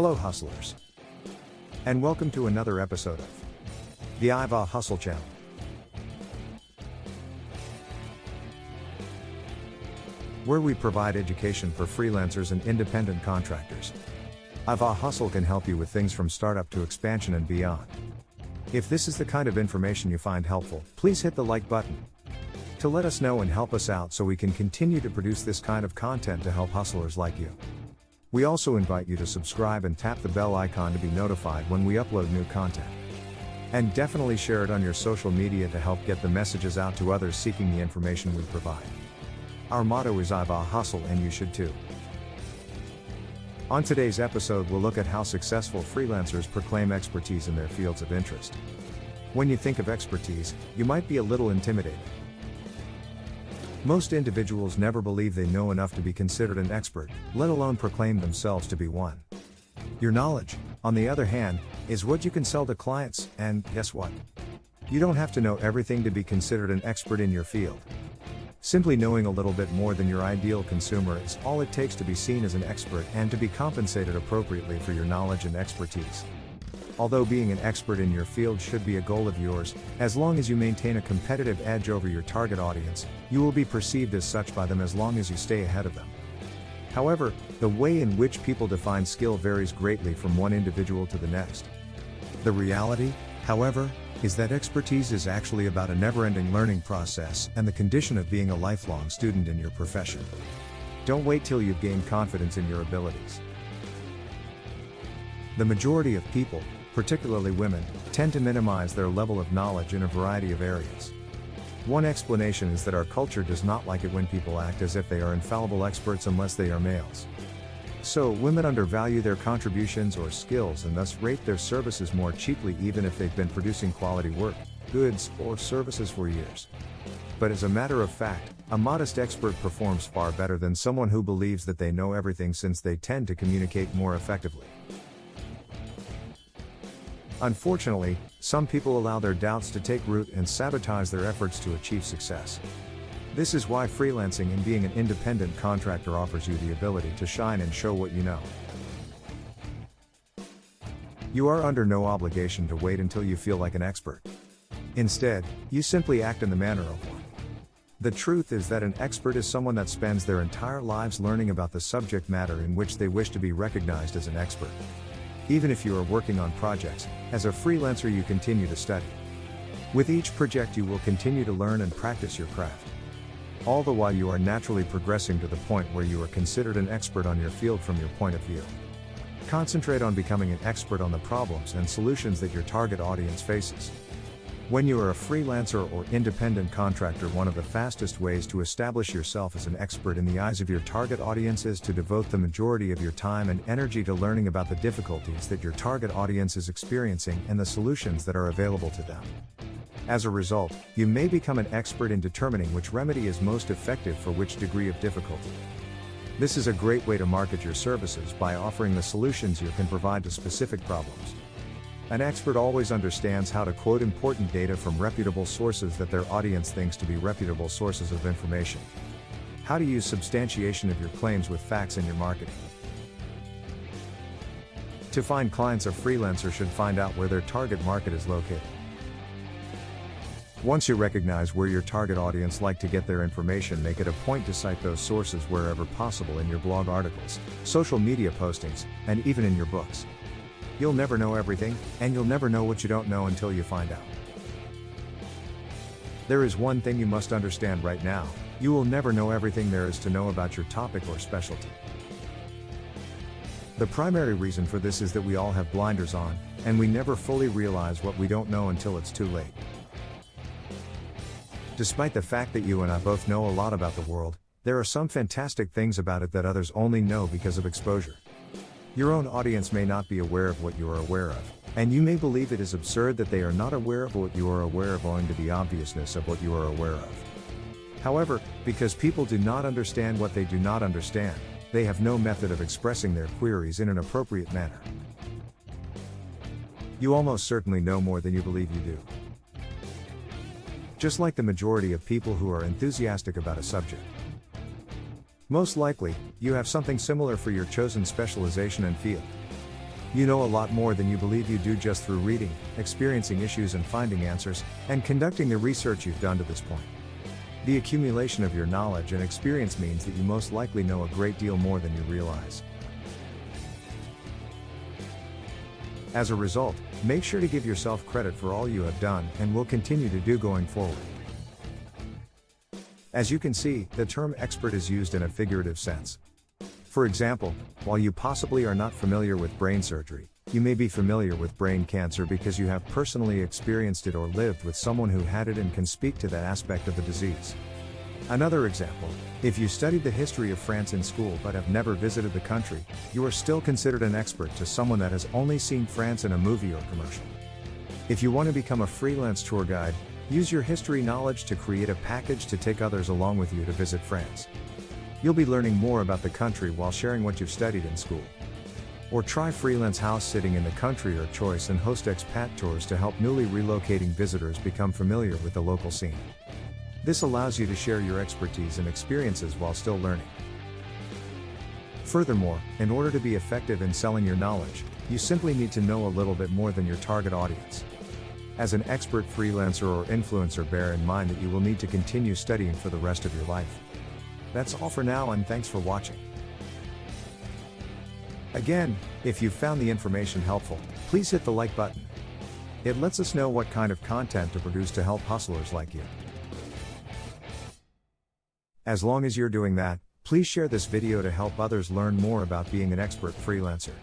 Hello hustlers, and welcome to another episode of the IVA Hustle Channel. Where we provide education for freelancers and independent contractors. IVA Hustle can help you with things from startup to expansion and beyond. If this is the kind of information you find helpful, please hit the like button to let us know and help us out so we can continue to produce this kind of content to help hustlers like you. We also invite you to subscribe and tap the bell icon to be notified when we upload new content. And definitely share it on your social media to help get the messages out to others seeking the information we provide. Our motto is IVA Hustle, and you should too. On today's episode, we'll look at how successful freelancers proclaim expertise in their fields of interest. When you think of expertise, you might be a little intimidated. Most individuals never believe they know enough to be considered an expert, let alone proclaim themselves to be one. Your knowledge, on the other hand, is what you can sell to clients, and guess what? You don't have to know everything to be considered an expert in your field. Simply knowing a little bit more than your ideal consumer is all it takes to be seen as an expert and to be compensated appropriately for your knowledge and expertise. Although being an expert in your field should be a goal of yours, as long as you maintain a competitive edge over your target audience, you will be perceived as such by them as long as you stay ahead of them. However, the way in which people define skill varies greatly from one individual to the next. The reality, however, is that expertise is actually about a never-ending learning process and the condition of being a lifelong student in your profession. Don't wait till you've gained confidence in your abilities. The majority of people, particularly women, tend to minimize their level of knowledge in a variety of areas. One explanation is that our culture does not like it when people act as if they are infallible experts unless they are males. So, women undervalue their contributions or skills and thus rate their services more cheaply even if they've been producing quality work, goods, or services for years. But as a matter of fact, a modest expert performs far better than someone who believes that they know everything, since they tend to communicate more effectively. Unfortunately, some people allow their doubts to take root and sabotage their efforts to achieve success. This is why freelancing and being an independent contractor offers you the ability to shine and show what you know. You are under no obligation to wait until you feel like an expert. Instead, you simply act in the manner of one. The truth is that an expert is someone that spends their entire lives learning about the subject matter in which they wish to be recognized as an expert. Even if you are working on projects, as a freelancer you continue to study. With each project you will continue to learn and practice your craft. All the while you are naturally progressing to the point where you are considered an expert on your field from your point of view. Concentrate on becoming an expert on the problems and solutions that your target audience faces. When you are a freelancer or independent contractor, one of the fastest ways to establish yourself as an expert in the eyes of your target audience is to devote the majority of your time and energy to learning about the difficulties that your target audience is experiencing and the solutions that are available to them. As a result, you may become an expert in determining which remedy is most effective for which degree of difficulty. This is a great way to market your services by offering the solutions you can provide to specific problems. An expert always understands how to quote important data from reputable sources that their audience thinks to be reputable sources of information. How to use substantiation of your claims with facts in your marketing. To find clients, a freelancer should find out where their target market is located. Once you recognize where your target audience like to get their information, make it a point to cite those sources wherever possible in your blog articles, social media postings, and even in your books. You'll never know everything, and you'll never know what you don't know until you find out. There is one thing you must understand right now: you will never know everything there is to know about your topic or specialty. The primary reason for this is that we all have blinders on, and we never fully realize what we don't know until it's too late. Despite the fact that you and I both know a lot about the world, there are some fantastic things about it that others only know because of exposure. Your own audience may not be aware of what you are aware of, and you may believe it is absurd that they are not aware of what you are aware of owing to the obviousness of what you are aware of. However, because people do not understand what they do not understand, they have no method of expressing their queries in an appropriate manner. You almost certainly know more than you believe you do. Just like the majority of people who are enthusiastic about a subject. Most likely, you have something similar for your chosen specialization and field. You know a lot more than you believe you do just through reading, experiencing issues and finding answers, and conducting the research you've done to this point. The accumulation of your knowledge and experience means that you most likely know a great deal more than you realize. As a result, make sure to give yourself credit for all you have done and will continue to do going forward. As you can see, the term expert is used in a figurative sense. For example, while you possibly are not familiar with brain surgery, you may be familiar with brain cancer because you have personally experienced it or lived with someone who had it and can speak to that aspect of the disease. Another example, if you studied the history of France in school but have never visited the country, you are still considered an expert to someone that has only seen France in a movie or commercial. If you want to become a freelance tour guide, use your history knowledge to create a package to take others along with you to visit France. You'll be learning more about the country while sharing what you've studied in school. Or try freelance house sitting in the country or choice and host expat tours to help newly relocating visitors become familiar with the local scene. This allows you to share your expertise and experiences while still learning. Furthermore, in order to be effective in selling your knowledge, you simply need to know a little bit more than your target audience. As an expert freelancer or influencer, bear in mind that you will need to continue studying for the rest of your life. That's all for now, and thanks for watching. Again, if you found the information helpful, please hit the like button. It lets us know what kind of content to produce to help hustlers like you. As long as you're doing that, please share this video to help others learn more about being an expert freelancer.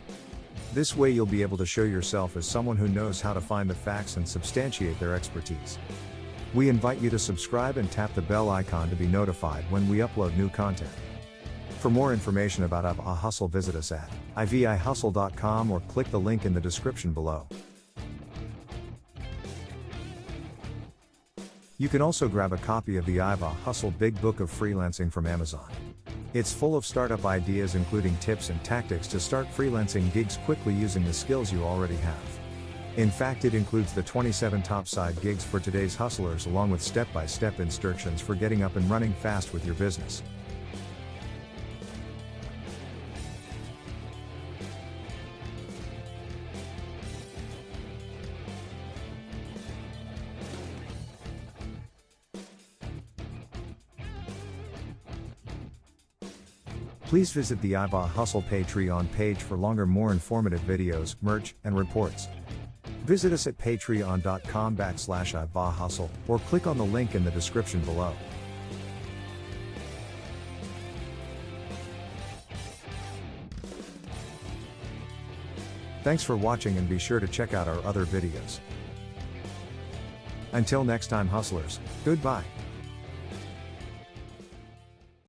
This way you'll be able to show yourself as someone who knows how to find the facts and substantiate their expertise. We invite you to subscribe and tap the bell icon to be notified when we upload new content. For more information about IVA Hustle, visit us at ivihustle.com or click the link in the description below. You can also grab a copy of the IVA Hustle Big Book of Freelancing from Amazon. It's full of startup ideas including tips and tactics to start freelancing gigs quickly using the skills you already have. In fact, it includes the 27 top side gigs for today's hustlers along with step-by-step instructions for getting up and running fast with your business. Please visit the IVA Hustle Patreon page for longer, more informative videos, merch, and reports. Visit us at patreon.com/IVA Hustle, or click on the link in the description below. Thanks for watching, and be sure to check out our other videos. Until next time, hustlers, goodbye.